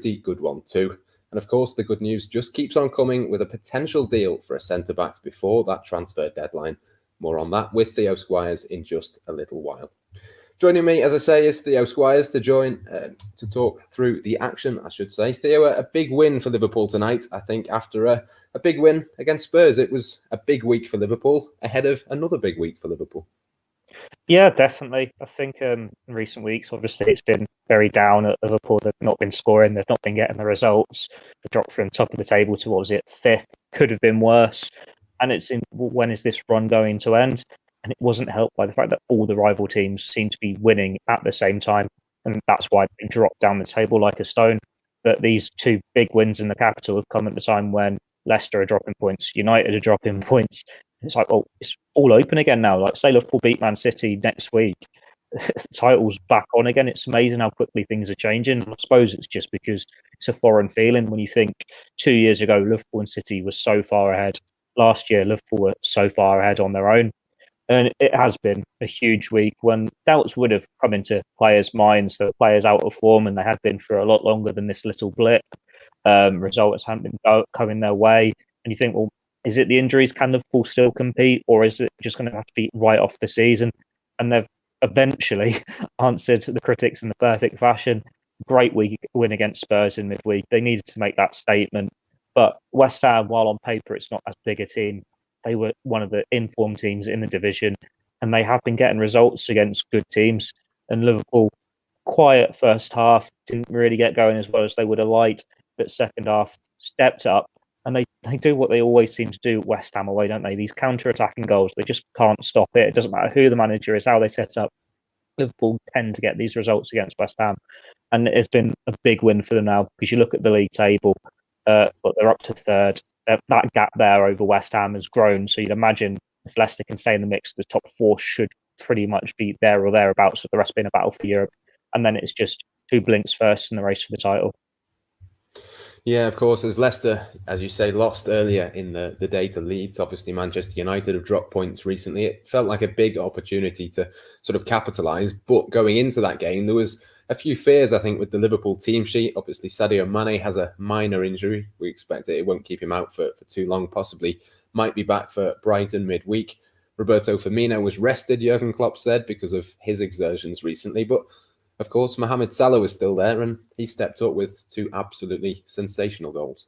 good one too. And of course, the good news just keeps on coming with a potential deal for a centre-back before that transfer deadline. More on that with Theo Squires in just a little while. Joining me, as I say, is Theo Squires to talk through the action, I should say. Theo, a big win for Liverpool tonight, I think, after a big win against Spurs. It was a big week for Liverpool, ahead of another big week for Liverpool. Yeah, definitely. I think in recent weeks, obviously, it's been very down at Liverpool. They've not been scoring. They've not been getting the results. The drop from top of the table to, what was it, fifth? Could have been worse. And it's in, when is this run going to end? And it wasn't helped by the fact that all the rival teams seem to be winning at the same time. And that's why they dropped down the table like a stone. But these two big wins in the capital have come at the time when Leicester are dropping points, United are dropping points. It's like, well, it's all open again now. Like, say Liverpool beat Man City next week, the title's back on again. It's amazing how quickly things are changing. I suppose it's just because it's a foreign feeling when you think 2 years ago, Liverpool and City were so far ahead. Last year, Liverpool were so far ahead on their own. And it has been a huge week when doubts would have come into players' minds that players out of form, and they had been for a lot longer than this little blip. Results haven't been coming their way. And you think, well, is it the injuries? Can Liverpool still compete, or is it just going to have to be right off the season? And they've eventually answered the critics in the perfect fashion. Great win against Spurs in midweek. They needed to make that statement. But West Ham, while on paper it's not as big a team, they were one of the informed teams in the division, and they have been getting results against good teams. And Liverpool, quiet first half, didn't really get going as well as they would have liked, but second half stepped up. And they do what they always seem to do at West Ham away, don't they? These counter-attacking goals, they just can't stop it. It doesn't matter who the manager is, how they set up. Liverpool tend to get these results against West Ham. And it's been a big win for them now, because you look at the league table, but they're up to third. That gap there over West Ham has grown. So you'd imagine if Leicester can stay in the mix, the top four should pretty much be there or thereabouts, with the rest being a battle for Europe. And then it's just two blinks first in the race for the title. Yeah, of course, as Leicester, as you say, lost earlier in the day to Leeds. Obviously, Manchester United have dropped points recently. It felt like a big opportunity to sort of capitalise. But going into that game, there was a few fears, I think, with the Liverpool team sheet. Obviously, Sadio Mane has a minor injury. We expect it won't keep him out for too long, possibly might be back for Brighton midweek. Roberto Firmino was rested, Jurgen Klopp said, because of his exertions recently. But of course, Mohamed Salah was still there, and he stepped up with two absolutely sensational goals.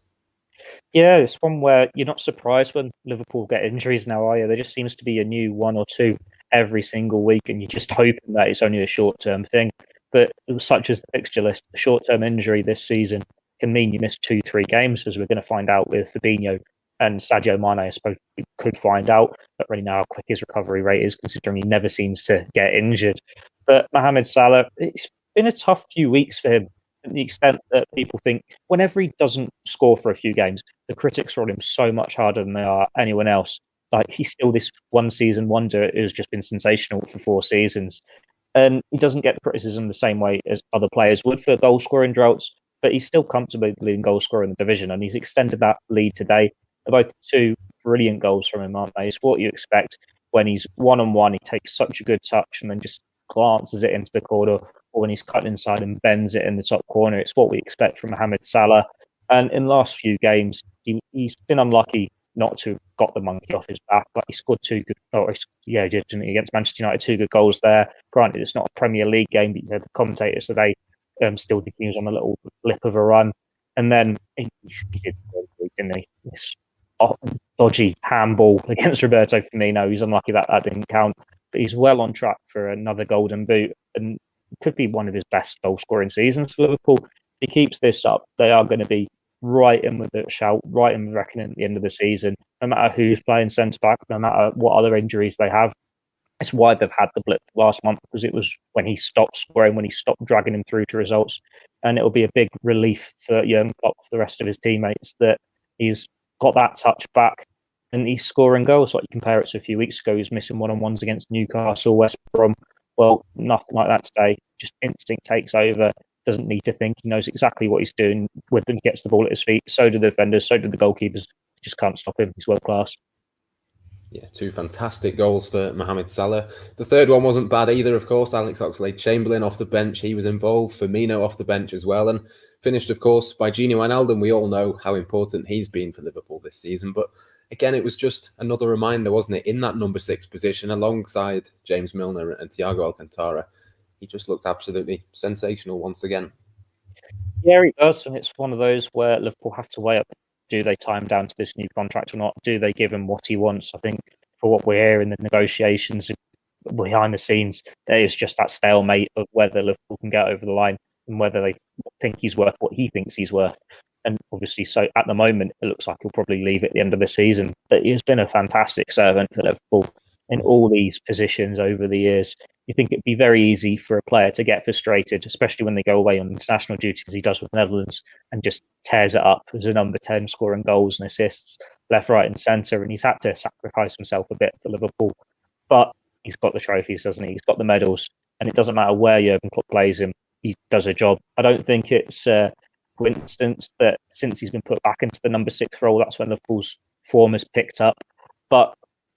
Yeah, it's one where you're not surprised when Liverpool get injuries now, are you? There just seems to be a new one or two every single week, and you're just hoping that it's only a short-term thing. But such as the fixture list, the short-term injury this season can mean you miss 2-3 games, as we're going to find out with Fabinho and Sadio Mane. I suppose we could find out, but really now how quick his recovery rate is, considering he never seems to get injured. But Mohamed Salah, it's been a tough few weeks for him, to the extent that people think whenever he doesn't score for a few games, the critics are on him so much harder than they are anyone else. Like, he's still this one-season wonder who's just been sensational for 4 seasons. And he doesn't get the criticism the same way as other players would for goal-scoring droughts, but he's still comfortably the leading goal scorer in the division, and he's extended that lead today. They're both two brilliant goals from him, aren't they? It's what you expect when he's one-on-one. He takes such a good touch and then just glances it into the corner, or when he's cut inside and bends it in the top corner. It's what we expect from Mohamed Salah. And in the last few games, he's been unlucky not to have got the monkey off his back, but he scored 2 good, he did, didn't he, against Manchester United, 2 good goals there. Granted, it's not a Premier League game, but you heard the commentators today still think he was on a little lip of a run. And then he did, didn't he? This dodgy handball against Roberto Firmino. He's unlucky that didn't count, but he's well on track for another golden boot, and could be one of his best goal scoring seasons for Liverpool. If he keeps this up, they are going to be right in with the shout, right in the reckoning at the end of the season, no matter who's playing centre back, no matter what other injuries they have. It's why they've had the blip last month, because it was when he stopped scoring, when he stopped dragging him through to results. And it'll be a big relief for Jurgen Klopp, for the rest of his teammates, that he's got that touch back and he's scoring goals. Like, you compare it to a few weeks ago, he was missing one-on-ones against Newcastle, West Brom. Well, nothing like that today. Just instinct takes over. Doesn't need to think. He knows exactly what he's doing with them. He gets the ball at his feet. So do the defenders. So do the goalkeepers. Just can't stop him. He's world class. Yeah, two fantastic goals for Mohamed Salah. The third one wasn't bad either, of course. Alex Oxlade-Chamberlain off the bench, he was involved. Firmino off the bench as well. And finished, of course, by Gini Wijnaldum. We all know how important he's been for Liverpool this season. But again, it was just another reminder, wasn't it? In that number 6 position, alongside James Milner and Thiago Alcantara, he just looked absolutely sensational once again. Yeah, he does, and it's one of those where Liverpool have to weigh up: do they tie him down to this new contract or not? Do they give him what he wants? I think for what we're hearing, the negotiations behind the scenes, there is just that stalemate of whether Liverpool can get over the line and whether they think he's worth what he thinks he's worth. And obviously, so at the moment, it looks like he'll probably leave at the end of the season. But he's been a fantastic servant for Liverpool in all these positions over the years. You think it'd be very easy for a player to get frustrated, especially when they go away on international duty, as he does with the Netherlands, and just tears it up as a number 10, scoring goals and assists left, right, and centre. And he's had to sacrifice himself a bit for Liverpool. But he's got the trophies, doesn't he? He's got the medals. And it doesn't matter where Jurgen Klopp plays him, he does a job. I don't think it's coincidence that since he's been put back into the number 6 role, that's when Liverpool's form has picked up. But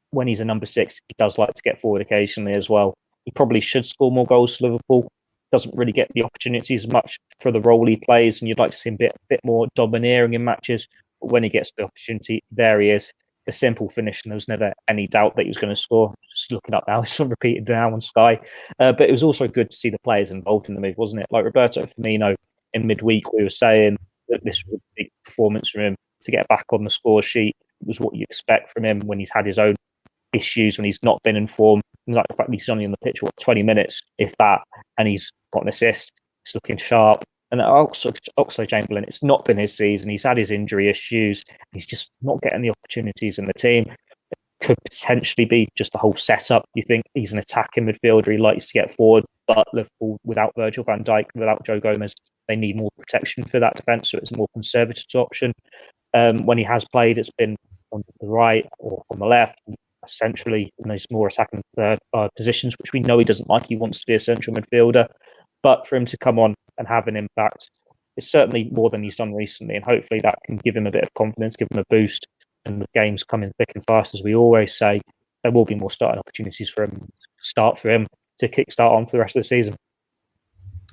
when he's a number 6, he does like to get forward occasionally as well. He probably should score more goals for Liverpool. Doesn't really get the opportunities much for the role he plays, and you'd like to see him a bit more domineering in matches. But when he gets the opportunity, there he is. A simple finish, and there was never any doubt that he was going to score. Just looking up now, it's repeated now on Sky. But it was also good to see the players involved in the move, wasn't it? Like Roberto Firmino in midweek, we were saying that this was a big performance from him to get back on the score sheet. It was what you expect from him when he's had his own issues, when he's not been in form. Like the fact he's only on the pitch, 20 minutes, if that, and he's got an assist. He's looking sharp. And Oxlade-Chamberlain, it's not been his season. He's had his injury issues. He's just not getting the opportunities in the team. It could potentially be just the whole setup. You think he's an attacking midfielder. He likes to get forward, but Liverpool, without Virgil van Dijk, without Joe Gomez, they need more protection for that defence, so it's a more conservative option. When he has played, it's been on the right or on the left, centrally in those more attacking positions, which we know he doesn't like. He wants to be a central midfielder. But for him to come on and have an impact, it's certainly more than he's done recently. And hopefully that can give him a bit of confidence, give him a boost. And the game's coming thick and fast, as we always say. There will be more starting opportunities for him to kickstart on for the rest of the season.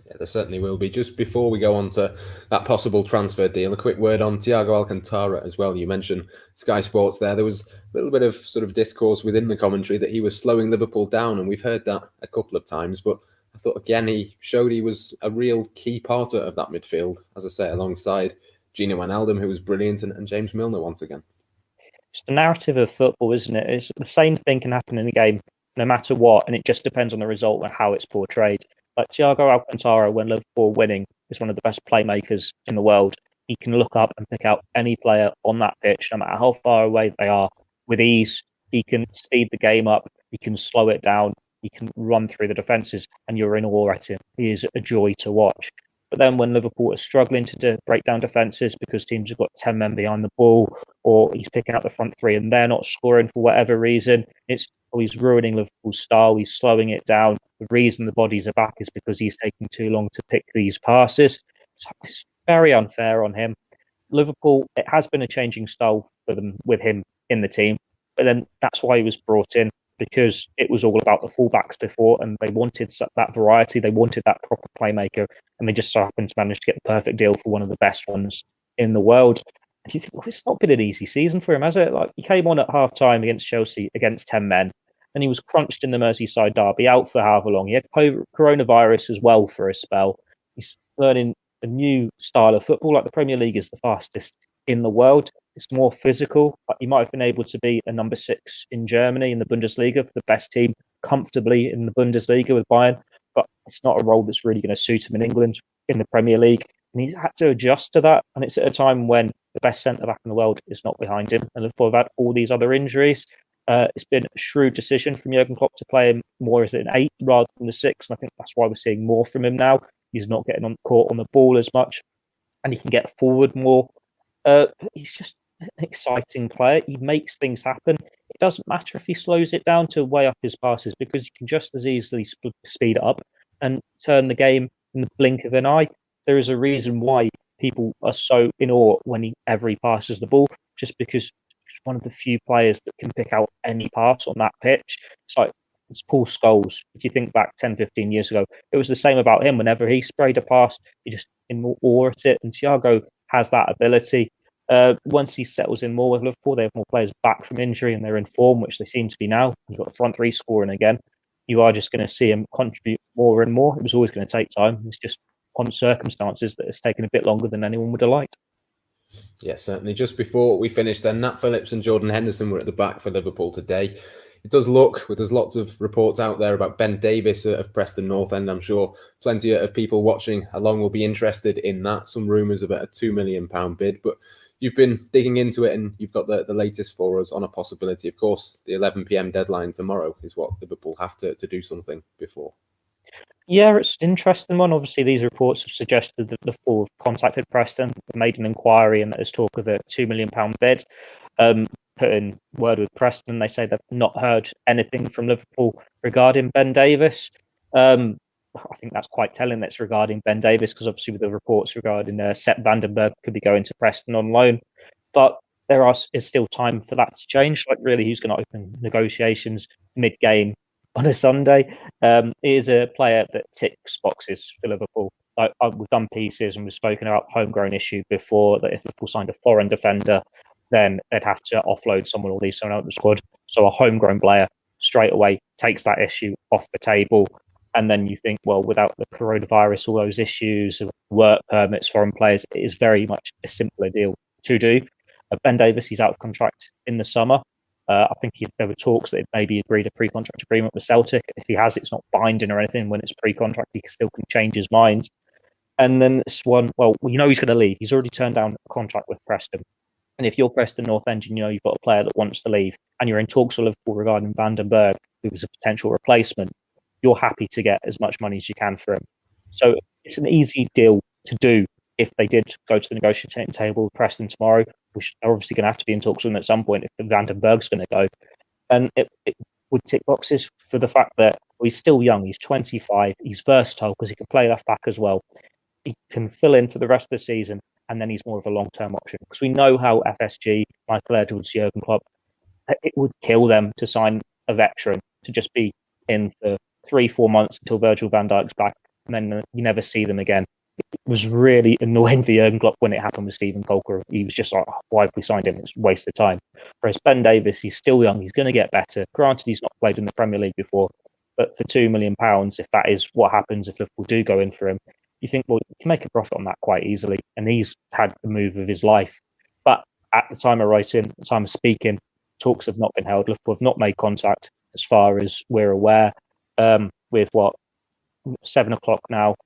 Yeah, there certainly will be. Just before we go on to that possible transfer deal, a quick word on Thiago Alcantara as well. You mentioned Sky Sports there. There was a little bit of sort of discourse within the commentary that he was slowing Liverpool down, and we've heard that a couple of times. But I thought, again, he showed he was a real key part of that midfield, as I say, alongside Gini Wijnaldum, who was brilliant, and James Milner once again. It's the narrative of football, isn't it? It's the same thing can happen in the game, no matter what, and it just depends on the result and how it's portrayed. Like Thiago Alcantara, when Liverpool are winning, is one of the best playmakers in the world. He can look up and pick out any player on that pitch, no matter how far away they are, with ease. He can speed the game up. He can slow it down. He can run through the defences, and you're in awe at him. He is a joy to watch. But then when Liverpool are struggling to break down defences because teams have got 10 men behind the ball, or he's picking out the front three and they're not scoring for whatever reason, he's ruining Liverpool's style. He's slowing it down. The reason the bodies are back is because he's taking too long to pick these passes. So it's very unfair on him. Liverpool, it has been a changing style for them with him in the team, but then that's why he was brought in, because it was all about the fullbacks before, and they wanted that variety. They wanted that proper playmaker, and they just so happened to manage to get the perfect deal for one of the best ones in the world. And you think, well, it's not been an easy season for him, has it? Like, he came on at half time against Chelsea against 10 men, and he was crunched in the Merseyside derby, out for however long. He had coronavirus as well for a spell. He's learning a new style of football. Like, the Premier League is the fastest in the world. It's more physical. He might have been able to be a number 6 in Germany in the Bundesliga for the best team comfortably in the Bundesliga with Bayern, but it's not a role that's really going to suit him in England in the Premier League. And he's had to adjust to that. And it's at a time when the best centre-back in the world is not behind him. And Liverpool have had all these other injuries. It's been a shrewd decision from Jurgen Klopp to play him more as an 8 rather than the 6. And I think that's why we're seeing more from him now. He's not getting caught on the ball as much, and he can get forward more. He's just an exciting player. He makes things happen. It doesn't matter if he slows it down to weigh up his passes, because you can just as easily speed it up and turn the game in the blink of an eye. There is a reason why people are so in awe whenever he passes the ball, just because one of the few players that can pick out any pass on that pitch. It's Paul Scholes. If you think back 10, 15 years ago, it was the same about him. Whenever he sprayed a pass, you just in awe at it. And Thiago has that ability. Once he settles in more with Liverpool, they have more players back from injury and they're in form, which they seem to be now. You've got the front three scoring again. You are just going to see him contribute more and more. It was always going to take time. It's just on circumstances that it's taken a bit longer than anyone would have liked. Yeah, certainly. Just before we finished, then Nat Phillips and Jordan Henderson were at the back for Liverpool today. It does look, there's lots of reports out there about Ben Davies of Preston North End. I'm sure plenty of people watching along will be interested in that. Some rumours about a £2 million bid, but you've been digging into it and you've got the latest for us on a possibility. Of course, the 11 p.m. deadline tomorrow is what Liverpool have to do something before. Yeah, it's an interesting one. Obviously, these reports have suggested that Liverpool have contacted Preston, made an inquiry, and there's talk of a £2 million bid. Put in word with Preston. They say they've not heard anything from Liverpool regarding Ben Davies. I think that's quite telling that's regarding Ben Davies, because obviously with the reports regarding Sepp Vandenberg could be going to Preston on loan. But is still time for that to change. Like, really, who's going to open negotiations mid-game on a Sunday? He is a player that ticks boxes for Liverpool. We've done pieces and we've spoken about homegrown issue before, that if Liverpool signed a foreign defender, then they'd have to offload someone or leave someone out of the squad. So a homegrown player straight away takes that issue off the table. And then you think, well, without the coronavirus, all those issues, work permits, foreign players, it is very much a simpler deal to do. Ben Davies, he's out of contract in the summer. I think there were talks that it maybe agreed a pre-contract agreement with Celtic. If he has, it's not binding or anything. When it's pre-contract, he still can change his mind. And then this one, well, you know he's going to leave. He's already turned down a contract with Preston. And if you're Preston North End, you know you've got a player that wants to leave, and you're in talks with Liverpool regarding Vandenberg, who was a potential replacement, you're happy to get as much money as you can for him. So it's an easy deal to do if they did go to the negotiating table with Preston tomorrow, which are obviously going to have to be in talks with them at some point if Vandenberg's going to go. And it would tick boxes for the fact that he's still young, he's 25, he's versatile because he can play left back as well. He can fill in for the rest of the season, and then he's more of a long-term option. Because we know how FSG, Michael Edwards, Jurgen Klopp, it would kill them to sign a veteran to just be in for 3-4 months until Virgil van Dijk's back, and then you never see them again. It was really annoying for Jurgen Klopp when it happened with Steven Kolker. He was just like, oh, why have we signed him? It's a waste of time. Whereas Ben Davies, he's still young. He's going to get better. Granted, he's not played in the Premier League before, but for £2 million, if that is what happens, if Liverpool do go in for him, you think, well, you can make a profit on that quite easily. And he's had the move of his life. But at the time of writing, at the time of speaking, talks have not been held. Liverpool have not made contact as far as we're aware. With 7 o'clock now,